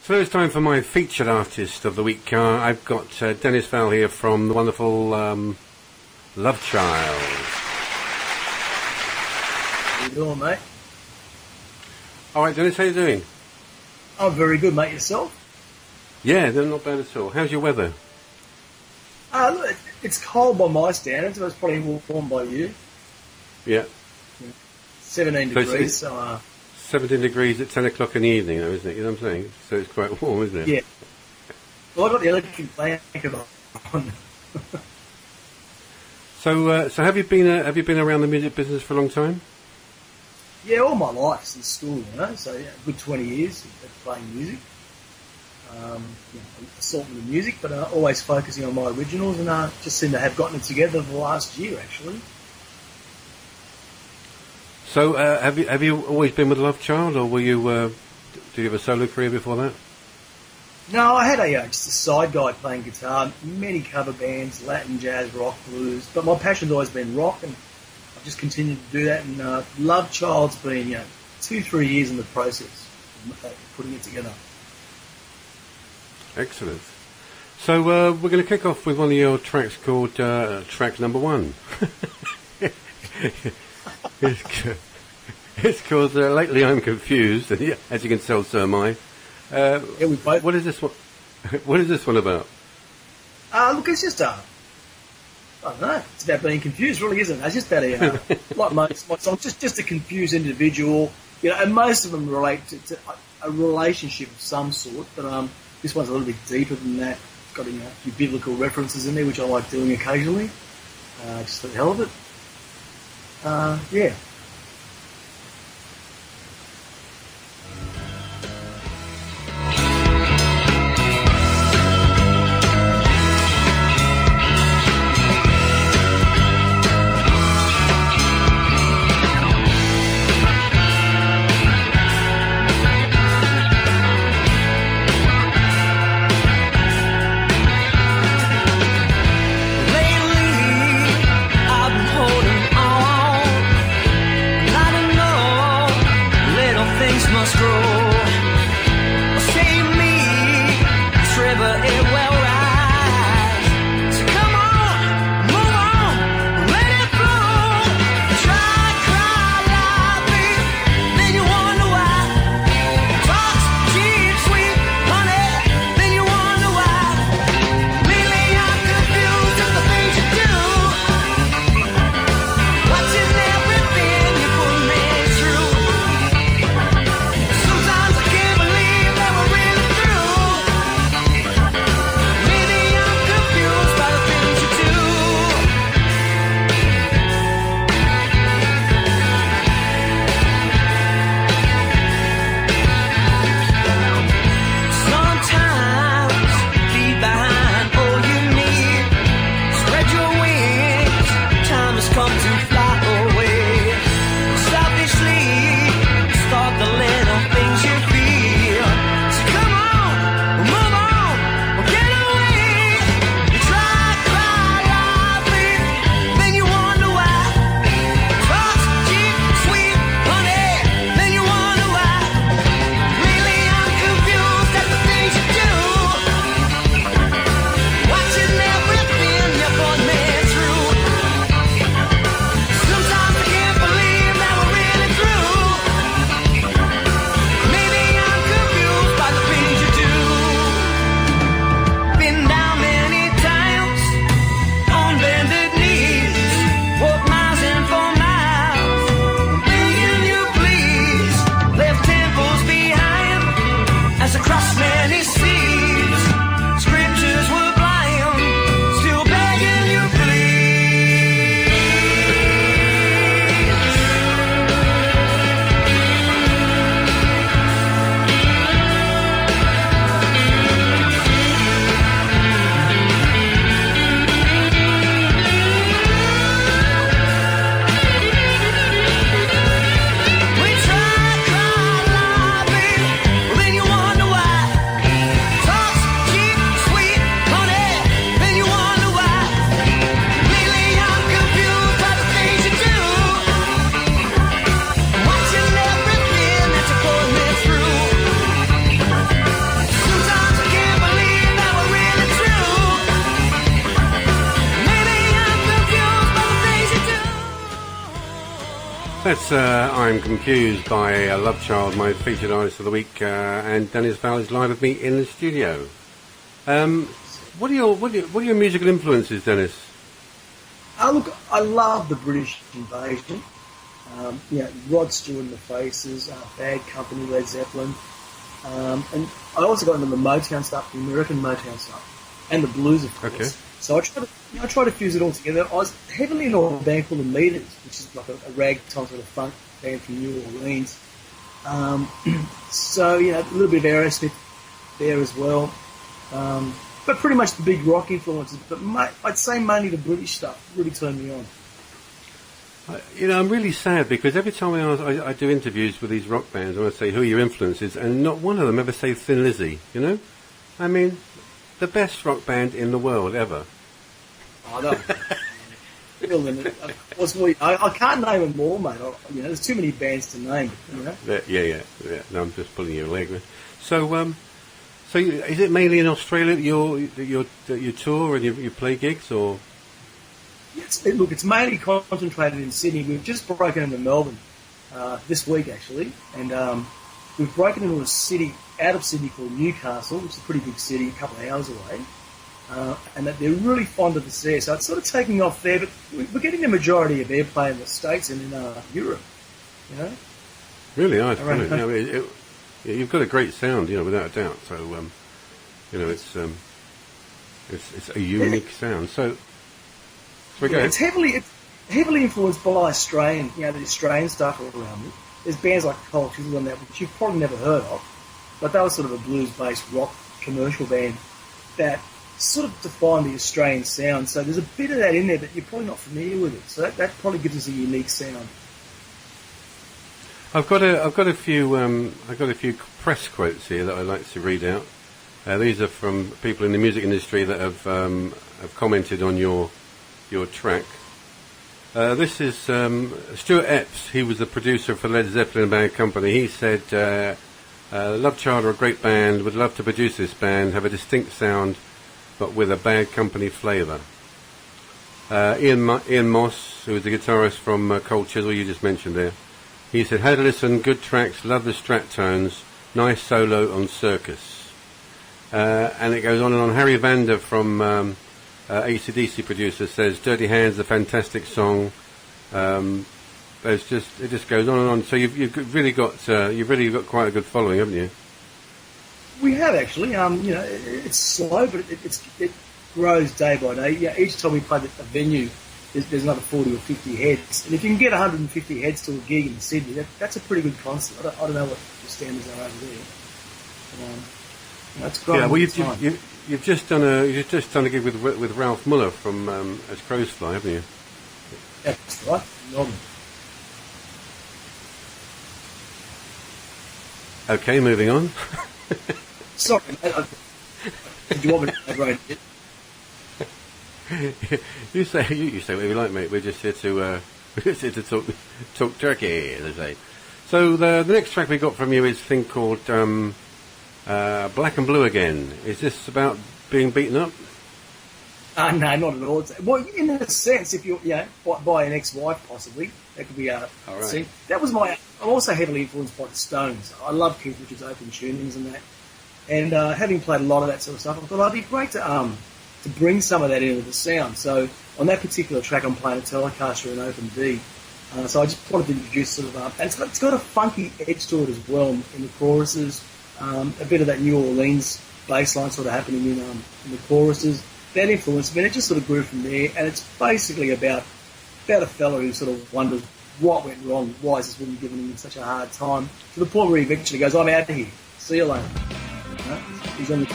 So it's time for my featured artist of the week. I've got Dennis Val here from the wonderful Love Child. How you doing, mate? All right, Dennis, how you doing? I'm very good, mate. Yourself? Yeah, they're not bad at all. How's your weather? Look, it's cold by my standards, but it's probably warm by you. Yeah. 17 degrees, so... 17 degrees at 10 o'clock in the evening, though, isn't it? You know what I'm saying? So it's quite warm, isn't it? Yeah. Well, I've got the electric blanket on. So have you been around the music business for a long time? Yeah, all my life since school, you know. So, yeah, a good 20 years of playing music. Assortment of music, but always focusing on my originals, and just seem to have gotten it together the last year, actually. So, have you always been with Love Child, or were you? Did you have a solo career before that? No, I had just a side guy playing guitar, many cover bands, Latin, jazz, rock, blues. But my passion's always been rock, and I've just continued to do that. And Love Child's been 2-3 years in the process of putting it together. Excellent. So we're going to kick off with one of your tracks called track number 1. It's called Lately I'm Confused, and as you can tell, so am I. What is this one? What is this one about? Look, it's just I don't know. It's about being confused, really, isn't it? It's just about like most my songs, just a confused individual. And most of them relate to a relationship of some sort. But this one's a little bit deeper than that. It's got a few biblical references in there, which I like doing occasionally, just for the hell of it. Yeah. That's I'm Confused by Love Child, my featured artist of the week, and Dennis Val is live with me in the studio. What are your musical influences, Dennis? Look, I love the British invasion. Rod Stewart and the Faces, Bad Company, Led Zeppelin, and I also got into the Motown stuff, the American Motown stuff, and the blues, of course. Okay. So I try to fuse it all together. I was heavily into a band called the Meters, which is like a ragtime sort of funk band from New Orleans. So a little bit of Aerosmith there as well. But pretty much the big rock influences. But I'd say mainly the British stuff really turned me on. I'm really sad because every time I do interviews with these rock bands, I want to say who are your influences, and not one of them ever say Thin Lizzy. I mean, the best rock band in the world ever. I know. I can't name them all, mate. There's too many bands to name. Yeah. No, I'm just pulling your leg. So is it mainly in Australia that you tour and you play gigs, or? Look, it's mainly concentrated in Sydney. We've just broken into Melbourne this week, actually, and we've broken into a city out of Sydney called Newcastle, which is a pretty big city, a couple of hours away. And that they're really fond of us there, so it's sort of taking off there. But we're getting the majority of airplay in the States and in Europe. Really nice. Brilliant. You've got a great sound, without a doubt. So it's a unique sound. So it's heavily influenced by Australian, the Australian stuff around me. There's bands like Cold Chisel and that, which you've probably never heard of, but they were sort of a blues-based rock commercial band that sort of defined the Australian sound. So there's a bit of that in there, but you're probably not familiar with it. So that probably gives us a unique sound. I've got a few press quotes here that I'd like to read out. These are from people in the music industry that have commented on your track. This is Stuart Epps. He was the producer for Led Zeppelin and Bad Company. He said, Love Child are a great band, would love to produce this band, have a distinct sound, but with a Bad Company flavour. Ian Moss, who was the guitarist from Cold Chisel, you just mentioned there, he said, had a listen, good tracks, love the Strat tones, nice solo on Circus. And it goes on and on. Harry Vander from AC/DC producer says, Dirty Hands, a fantastic song. It just goes on and on. So you've really got quite a good following, haven't you? We have actually. It's slow, but it grows day by day. Yeah, each time we play a venue, there's another 40 or 50 heads, and if you can get 150 heads to a gig in Sydney, that's a pretty good concert. I don't know what the standards are over there. It's growing. Yeah, well, you've just done a gig with Ralph Muller from As Crows Fly, haven't you? That's right. Melbourne. Okay, moving on. Sorry, mate. Did you want me to write it? You say whatever you like, mate. We're just here to talk turkey, as they say. So the next track we got from you is a thing called Black and Blue Again. Is this about being beaten up? No, not at all. Well, in a sense, if you're by an ex-wife possibly, that could be a scene. That was I'm also heavily influenced by the Stones. I love Keith Richards' open tunings and that. And having played a lot of that sort of stuff, I thought it'd be great to bring some of that into the sound. So on that particular track, I'm playing a Telecaster and open D. So I just wanted to introduce sort of, and it's got a funky edge to it as well in the choruses. A bit of that New Orleans bass line sort of happening in the choruses. That influenced me, and it just sort of grew from there. And it's basically about a fella who sort of wonders what went wrong, why is this woman giving him such a hard time, to the point where he eventually goes, I'm out of here, see you later. He's on the...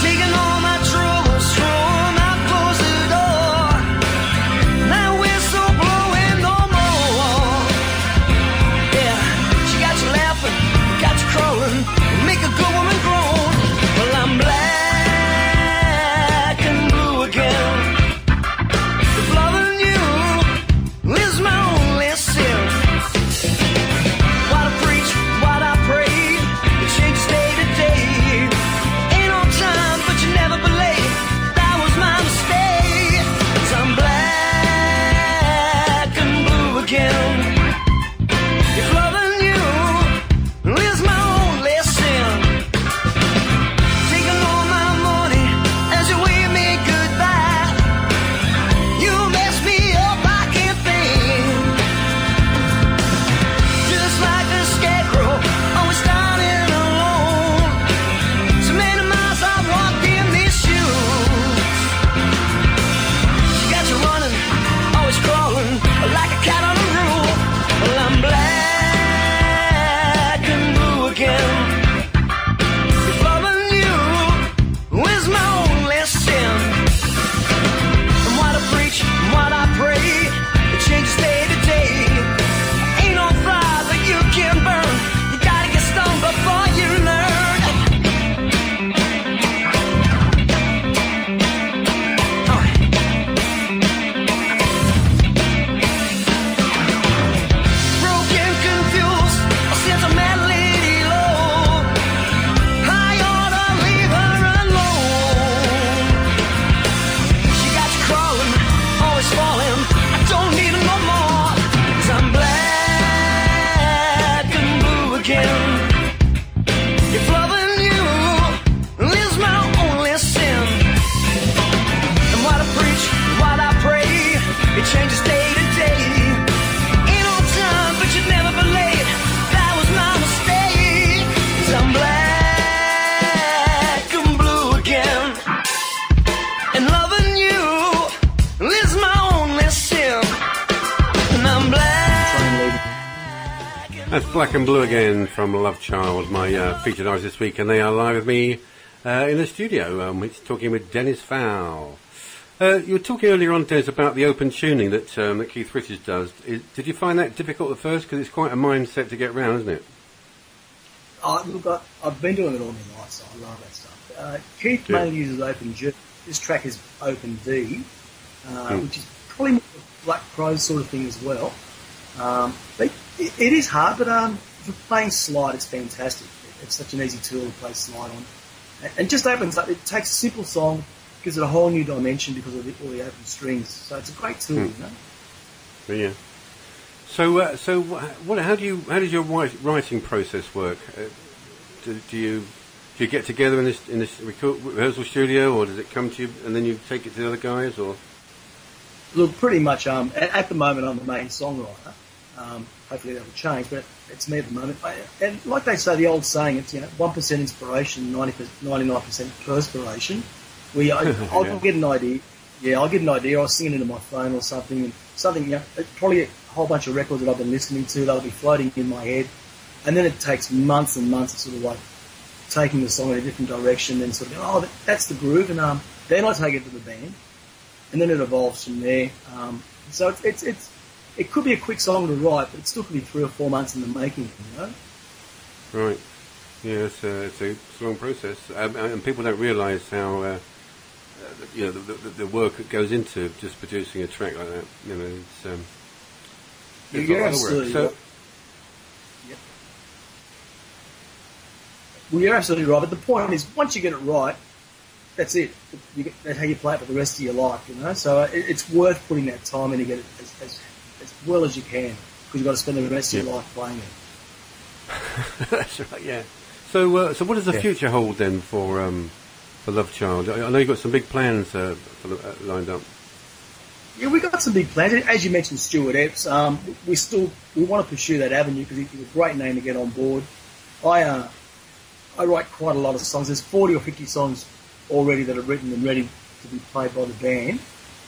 Taking all my troubles, throwing my That's Black and Blue again from Love Child, my featured artist this week, and they are live with me in the studio. We're talking with Dennis Fowl. You were talking earlier on, Dennis, about the open tuning that Keith Richards does. Did you find that difficult at first? Because it's quite a mindset to get round, isn't it? Look, I've been doing it all my life, so I love that stuff. Keith mainly uses Open G. This track is Open D, which is probably more a Black Crow sort of thing as well. But it is hard, but for playing slide, it's fantastic. It's such an easy tool to play slide on. And just opens up. It takes a simple song, gives it a whole new dimension because of all the open strings. So it's a great tool, you know. Yeah. How does your writing process work? Do you get together in this rehearsal studio, or does it come to you and then you take it to the other guys, or? Look, pretty much. At the moment, I'm the main songwriter. Hopefully that will change, but it's me at the moment. And like they say, the old saying, it's 1% inspiration, 99% perspiration. I'll get an idea. Yeah, I'll get an idea. I'll sing it into my phone or something, probably a whole bunch of records that I've been listening to. They'll be floating in my head, and then it takes months and months of sort of like taking the song in a different direction, and sort of that's the groove, and then I take it to the band, and then it evolves from there. So it could be a quick song to write, but it still could be 3 or 4 months in the making, you know? Right. Yeah, it's a long process. And people don't realise how, the work that goes into just producing a track like that. You know, it's you're absolutely right. Yep. Well, you're absolutely right, but the point is, once you get it right, that's it. That's how you play it for the rest of your life, you know? So it's worth putting that time in to get it as well as you can, because you've got to spend the rest of your life playing it. That's right, yeah. So what does the future hold then for Love Child? I know you've got some big plans lined up. Yeah, we've got some big plans. As you mentioned, Stuart Epps, we want to pursue that avenue because he's a great name to get on board. I write quite a lot of songs. There's 40 or 50 songs already that are written and ready to be played by the band,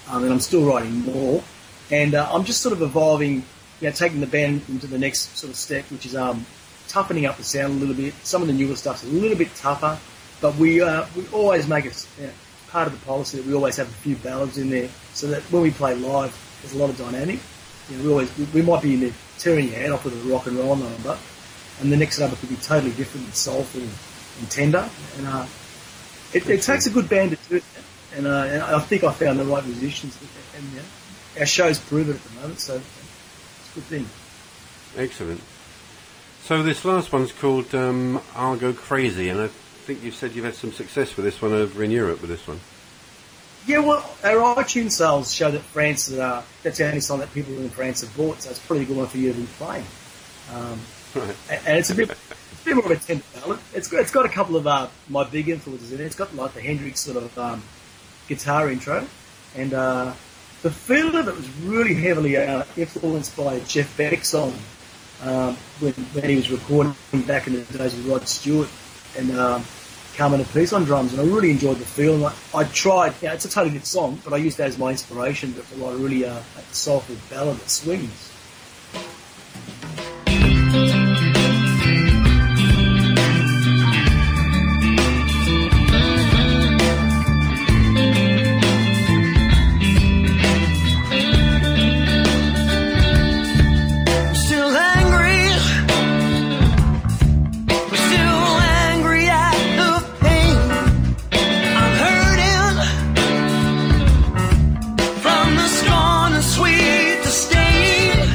and I'm still writing more. And I'm just sort of evolving, taking the band into the next sort of step, which is toughening up the sound a little bit. Some of the newer stuff's a little bit tougher, but we always make it part of the policy that we always have a few ballads in there, so that when we play live, there's a lot of dynamic. We might be in there tearing your head off with a rock and roll number, and the next number could be totally different and soulful and tender. And it takes a good band to do it, and I think I found the right musicians, and our shows prove it at the moment, so it's a good thing. Excellent. So this last one's called I'll Go Crazy, and I think you said you've had some success with this one over in Europe with this one. Yeah, well, our iTunes sales show that France, that's the only song that people in France have bought, so it's a pretty good one for you to be playing. Right. And it's a bit more of a tender ballad. It's got a couple of my big influences in it. It's got like the Hendrix sort of guitar intro, and the feel of it was really heavily influenced by a Jeff Beck song when he was recording back in the days with Rod Stewart and Carmen Apiece on drums, and I really enjoyed the feel. And I tried, it's a totally different song, but I used that as my inspiration to write a really soulful ballad that swings. From the scorn and sweet disdain,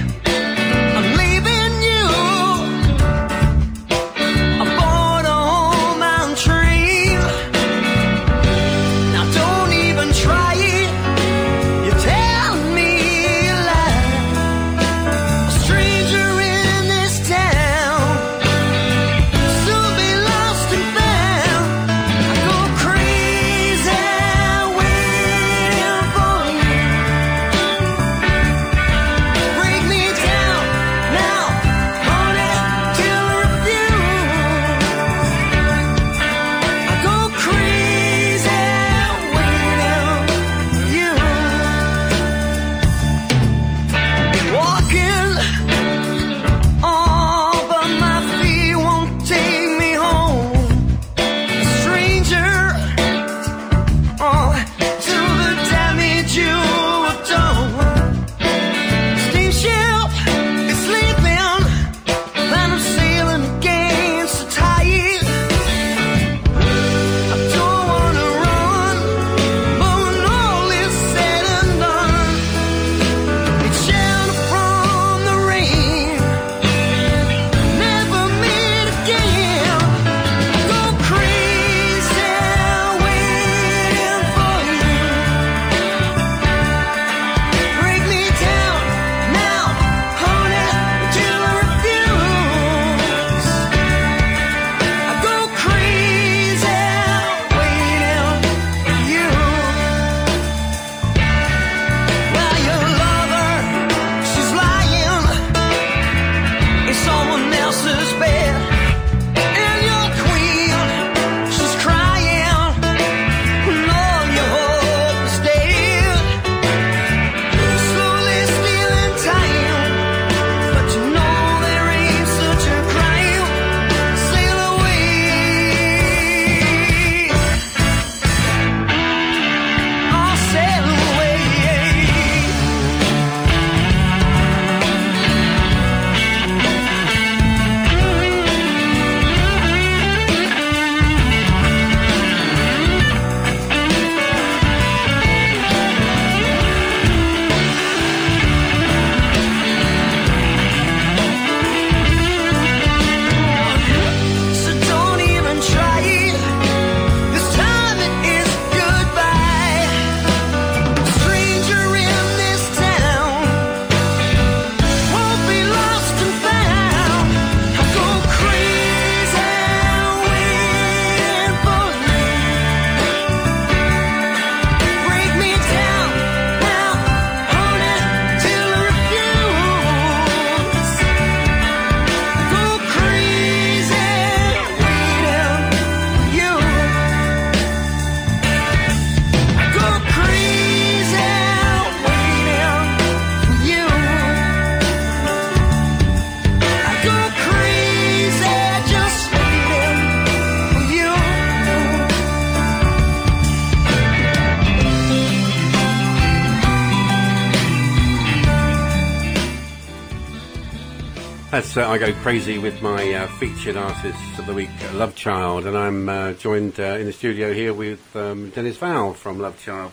As I go crazy with my featured artists of the week, Love Child, and I'm joined in the studio here with Dennis Val from Love Child.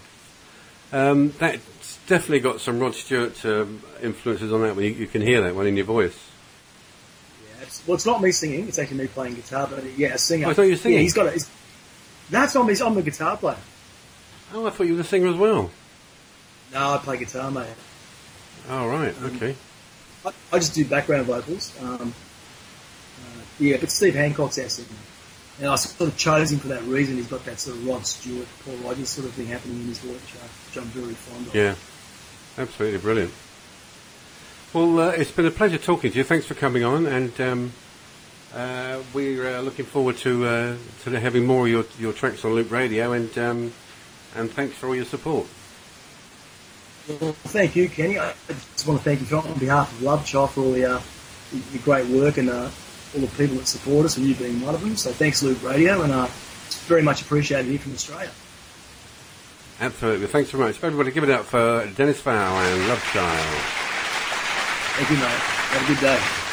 That's definitely got some Rod Stewart influences on that. You can hear that one in your voice. Yeah, it's not me singing. It's actually me playing guitar. But yeah, a singer. Oh, I thought you were singing. Yeah, he's got it. That's not me. I'm the guitar player. Oh, I thought you were the singer as well. No, I play guitar, mate. Oh, right. Okay. I just do background vocals. Yeah, but Steve Hancock's our singer. And I sort of chose him for that reason. He's got that sort of Rod Stewart, Paul Rogers sort of thing happening in his voice, which I'm very fond of. Yeah, absolutely brilliant. Well, it's been a pleasure talking to you. Thanks for coming on, and we're looking forward to having more of your tracks on Loop Radio, and thanks for all your support. Well, thank you, Kenny. I just want to thank you on behalf of Love Child for all your great work and all the people that support us, and you being one of them. So thanks, Loop Radio, and very much appreciated here from Australia. Absolutely. Thanks very much. Everybody give it up for Dennis Val and Love Child. Thank you, mate. Have a good day.